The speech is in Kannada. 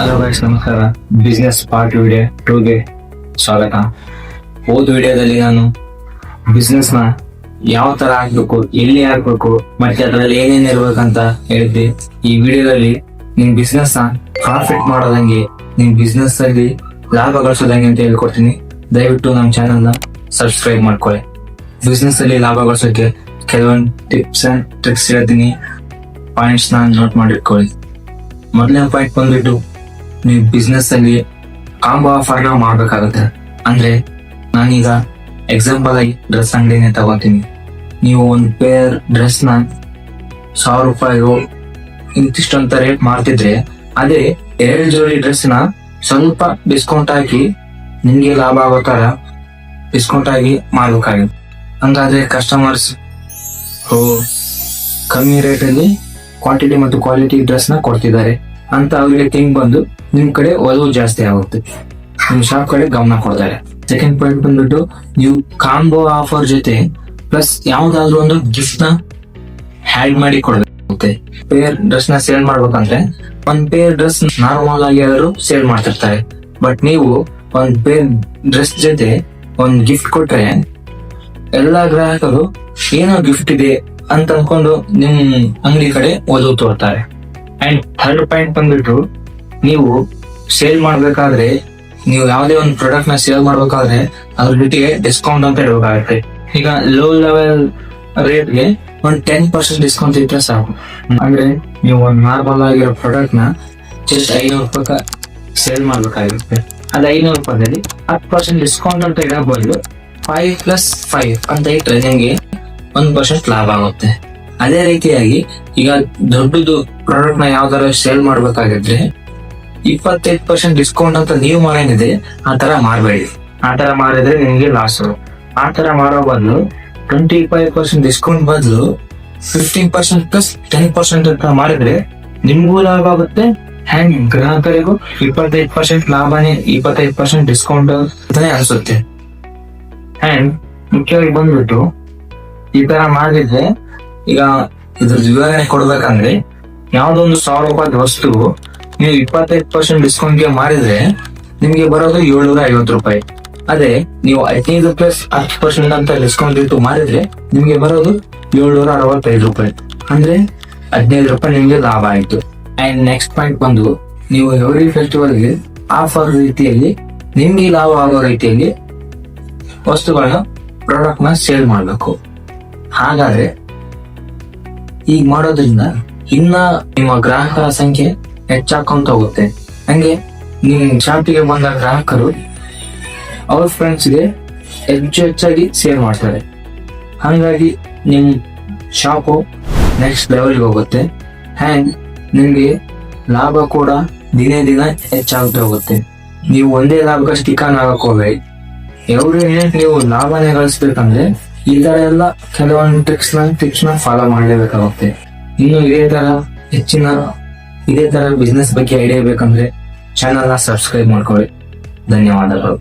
ಹಲೋ ಗೈಸ್, ನಮಸ್ಕಾರ. ಬಿಸ್ನೆಸ್ ಪಾರ್ಟ್ ವಿಡಿಯೋ 2ಗೆ ಸ್ವಾಗತ. ಹೋದ ವಿಡಿಯೋದಲ್ಲಿ ನಾನು ಬಿಸ್ನೆಸ್ ನ ಯಾವ ತರ ಹಾಕ್ಬೇಕು, ಎಲ್ಲಿ ಹಾಕ್ಬೇಕು, ಮತ್ತೆ ಅದರಲ್ಲಿ ಏನೇನ್ ಇರ್ಬೇಕಂತ ಹೇಳಿದ್ದೆ. ಈ ವಿಡಿಯೋದಲ್ಲಿ ನಿಮ್ ಬಿಸ್ನೆಸ್ ನ ಪ್ರಾಫಿಟ್ ಮಾಡೋದಂಗೆ, ನಿಮ್ ಬಿಸ್ನೆಸ್ ಅಲ್ಲಿ ಲಾಭ ಗಳಿಸೋದಂಗೆ ಅಂತ ಹೇಳ್ಕೊಡ್ತೀನಿ. ದಯವಿಟ್ಟು ನಮ್ಮ ಚಾನೆಲ್ ನ ಸಬ್ಸ್ಕ್ರೈಬ್ ಮಾಡ್ಕೊಳ್ಳಿ. ಬಿಸ್ನೆಸ್ ಅಲ್ಲಿ ಲಾಭ ಗಳಿಸೋಕೆ ಕೆಲವೊಂದು ಟಿಪ್ಸ್ ಅಂಡ್ ಟ್ರಿಕ್ಸ್ ಹೇಳ್ತೀನಿ. ಪಾಯಿಂಟ್ಸ್ ನ ನೋಟ್ ಮಾಡಿಟ್ಕೊಳ್ಳಿ. ಮೊದಲನೇ ಪಾಯಿಂಟ್ ಬಂದ್ಬಿಟ್ಟು, ನೀವು ಬಿಸ್ನೆಸ್ ಅಲ್ಲಿ ಕಾಂಬೋ ಆಫರ್ ನ ಮಾಡ್ಬೇಕಾಗತ್ತೆ. ಅಂದ್ರೆ ನಾನೀಗ ಎಕ್ಸಾಂಪಲ್ ಆಗಿ ಡ್ರೆಸ್ ಅಂಗಡಿನೇ ತಗೋತೀನಿ. ನೀವು ಒಂದು ಪೇರ್ ಡ್ರೆಸ್ ನ 1000 ರೂಪಾಯಿಗೂ ಇಂತಿಷ್ಟಂತ ರೇಟ್ ಮಾಡ್ತಿದ್ರೆ, ಅದೇ 2 ಜೋಡಿ ಡ್ರೆಸ್ ನ ಸ್ವಲ್ಪ ಡಿಸ್ಕೌಂಟ್ ಹಾಕಿ ನಿಮ್ಗೆ ಲಾಭ ಆಗೋ ತರ ಡಿಸ್ಕೌಂಟ್ ಆಗಿ ಮಾಡ್ಬೇಕಾಗುತ್ತೆ. ಹಂಗಾದ್ರೆ ಕಸ್ಟಮರ್ಸ್ ಕಮ್ಮಿ ರೇಟ್ ಅಲ್ಲಿ ಕ್ವಾಂಟಿಟಿ ಮತ್ತು ಕ್ವಾಲಿಟಿ ಡ್ರೆಸ್ ನ ಕೊಡ್ತಿದ್ದಾರೆ ಅಂತ ಅವ್ರಿಗೆ ಥಿಂಕ್ ಬಂದು ನಿಮ್ ಕಡೆ ಒಲವು ಜಾಸ್ತಿ ಆಗುತ್ತೆ, ನಿಮ್ ಶಾಪ್ ಕಡೆ ಗಮನ ಕೊಡ್ತಾರೆ. ಸೆಕೆಂಡ್ ಪಾಯಿಂಟ್ ಬಂದ್ಬಿಟ್ಟು, ನೀವು ಕಾಂಬೋ ಆಫರ್ ಜೊತೆ ಪ್ಲಸ್ ಯಾವ್ದಾದ್ರು ಒಂದು ಗಿಫ್ಟ್ ನ ಹ್ಯಾಡ್ ಮಾಡಿ ಕೊಡಬೇಕಾಗುತ್ತೆ. ಪೇರ್ ಡ್ರೆಸ್ ನ ಸೇಲ್ ಮಾಡ್ಬೇಕಂದ್ರೆ ಒಂದ್ ಪೇರ್ ಡ್ರೆಸ್ ನಾರ್ಮಲ್ ಆಗಿ ಅವರು ಸೇಲ್ ಮಾಡ್ತಿರ್ತಾರೆ. ಬಟ್ ನೀವು ಒಂದ್ ಪೇರ್ ಡ್ರೆಸ್ ಜೊತೆ ಒಂದ್ ಗಿಫ್ಟ್ ಕೊಟ್ರೆ ಎಲ್ಲಾ ಗ್ರಾಹಕರು ಏನೋ ಗಿಫ್ಟ್ ಇದೆ ಅಂತ ಅನ್ಕೊಂಡು ನಿಮ್ ಅಂಗಡಿ ಕಡೆ ಒಲವು ತೋರ್ತಾರೆ. ಅಂಡ್ ಥರ್ಡ್ ಪಾಯಿಂಟ್ ಬಂದ್ಬಿಟ್ಟು, ನೀವು ಸೇಲ್ ಮಾಡ್ಬೇಕಾದ್ರೆ, ನೀವು ಯಾವುದೇ ಒಂದು ಪ್ರಾಡಕ್ಟ್ ನ ಸೇಲ್ ಮಾಡ್ಬೇಕಾದ್ರೆ ಅದ್ರ ಜೊತೆಗೆ ಡಿಸ್ಕೌಂಟ್ ಅಂತ ಇಡಬೇಕಾಗುತ್ತೆ. ಈಗ ಲೋ ಲೆವೆಲ್ ರೇಟ್ಗೆ ಒಂದು 10% ಡಿಸ್ಕೌಂಟ್ ಇಟ್ಟರೆ ಸಾಕು. ಅಂದ್ರೆ ನೀವು ಒಂದು ನಾರ್ಮಲ್ ಆಗಿರೋ ಪ್ರಾಡಕ್ಟ್ ನ ಜಸ್ಟ್ 500 ರೂಪಾಯಿ ಸೇಲ್ ಮಾಡ್ಬೇಕಾಗಿರುತ್ತೆ. ಅದು 500 ರೂಪಾಯಿದಲ್ಲಿ 10% ಡಿಸ್ಕೌಂಟ್ ಅಂತ ಇಡಬಹುದು. 5+5 ಅಂತ ಇಟ್ರೆ ನಿಮ್ಗೆ 1% ಲಾಭ ಆಗುತ್ತೆ. ಅದೇ ರೀತಿಯಾಗಿ ಈಗ ದೊಡ್ಡದು ಪ್ರಾಡಕ್ಟ್ ನ ಯಾವ್ದಾರ ಸೇಲ್ ಮಾಡ್ಬೇಕಾಗಿದ್ರೆ 25% ಡಿಸ್ಕೌಂಟ್ ಅಂತ ನೀವು ಮಾಡೇನಿದೆ ಆ ತರ ಮಾಡಬೇಡಿ. ಆ ತರ ಮಾಡಿದ್ರೆ ನಿಮ್ಗೆ ಲಾಸ್. ಆ ತರ ಮಾಡೋ ಬದಲು 25% ಡಿಸ್ಕೌಂಟ್ ಬದಲು 15% ಪ್ಲಸ್ 10% ಅಂತ ಮಾಡಿದ್ರೆ ನಿಮ್ಗೂ ಲಾಭ ಆಗುತ್ತೆ ಅಂಡ್ ಗ್ರಾಹಕರಿಗೂ 25% ಲಾಭನೇ, 25% ಡಿಸ್ಕೌಂಟ್ ಅಂತಾನೆ ಅನ್ಸುತ್ತೆ. ಅಂಡ್ ಮುಖ್ಯವಾಗಿ ಬಂದ್ಬಿಟ್ಟು, ಈ ತರ ಮಾಡಿದ್ರೆ, ಈಗ ಇದ್ರ ವಿವರಣೆ ಕೊಡ್ಬೇಕಂದ್ರೆ, ಯಾವ್ದೊಂದು 1000 ರೂಪಾಯಿ ವಸ್ತು ನೀವು 25% ಡಿಸ್ಕೌಂಟ್ಗೆ ಮಾಡಿದ್ರೆ ನಿಮ್ಗೆ ಬರೋದು 750 ರೂಪಾಯಿ. ಅದೇ ನೀವು 15+10% ಅಂತ ಡಿಸ್ಕೌಂಟ್ ಇಟ್ಟು ಮಾಡಿದ್ರೆ ನಿಮ್ಗೆ ಬರೋದು 765 ರೂಪಾಯಿ. ಅಂದ್ರೆ 15 ರೂಪಾಯಿ ನಿಮ್ಗೆ ಲಾಭ ಆಯ್ತು. ಅಂಡ್ ನೆಕ್ಸ್ಟ್ ಪಾಯಿಂಟ್ ಬಂದು, ನೀವು ಎವ್ರಿ ಫೆಸ್ಟಿವಲ್ಗೆ ಆಫರ್ ರೀತಿಯಲ್ಲಿ ನಿಮ್ಗೆ ಲಾಭ ಆಗೋ ರೀತಿಯಲ್ಲಿ ವಸ್ತುಗಳನ್ನ ಪ್ರಾಡಕ್ಟ್ ನ ಸೇಲ್ ಮಾಡ್ಬೇಕು. ಹಾಗಾದ್ರೆ ಈಗ ಮಾಡೋದ್ರಿಂದ ಇನ್ನ ನಿಮ್ಮ ಗ್ರಾಹಕರ ಸಂಖ್ಯೆ ಹೆಚ್ಚಾಕೊಂತ ಹೋಗುತ್ತೆ. ಹಂಗೆ ನಿಮ್ ಶಾಪಿಗೆ ಬಂದ ಗ್ರಾಹಕರು ಅವ್ರ ಫ್ರೆಂಡ್ಸ್ಗೆ ಹೆಚ್ಚಾಗಿ ಸೇಲ್ ಮಾಡ್ತಾರೆ. ಹಾಗಾಗಿ ನಿಮ್ ಶಾಪು ನೆಕ್ಸ್ಟ್ ಲೆವೆಲ್ಗೆ ಹೋಗುತ್ತೆ ಅಂಡ್ ನಿಮ್ಗೆ ಲಾಭ ಕೂಡ ದಿನೇ ದಿನ ಹೆಚ್ಚಾಗ್ತಾ ಹೋಗುತ್ತೆ. ನೀವು ಒಂದೇ ಲಾಭಕ್ಕೆ ಸ್ಟಿಕಾನ್ ಆಗಕ್ ಹೋಗ್ಬೇಡಿ. ಎವ್ರಿ ಮಿನಿಟ್ ನೀವು ಲಾಭನೇ ಗಳಿಸ್ಬೇಕಂದ್ರೆ ಈ ತರ ಎಲ್ಲ ಕೆಲವೊಂದು ಟಿಪ್ಸ್ ನ ಫಾಲೋ ಮಾಡಲೇಬೇಕಾಗುತ್ತೆ. ಇನ್ನು ಇದೇ ತರ ಬಿಸ್ನೆಸ್ ಬಗ್ಗೆ ಐಡಿಯಾ ಬೇಕಂದ್ರೆ ಚಾನೆಲ್ ನ ಸಬ್ಸ್ಕ್ರೈಬ್ ಮಾಡ್ಕೊಳ್ಳಿ. ಧನ್ಯವಾದಗಳು.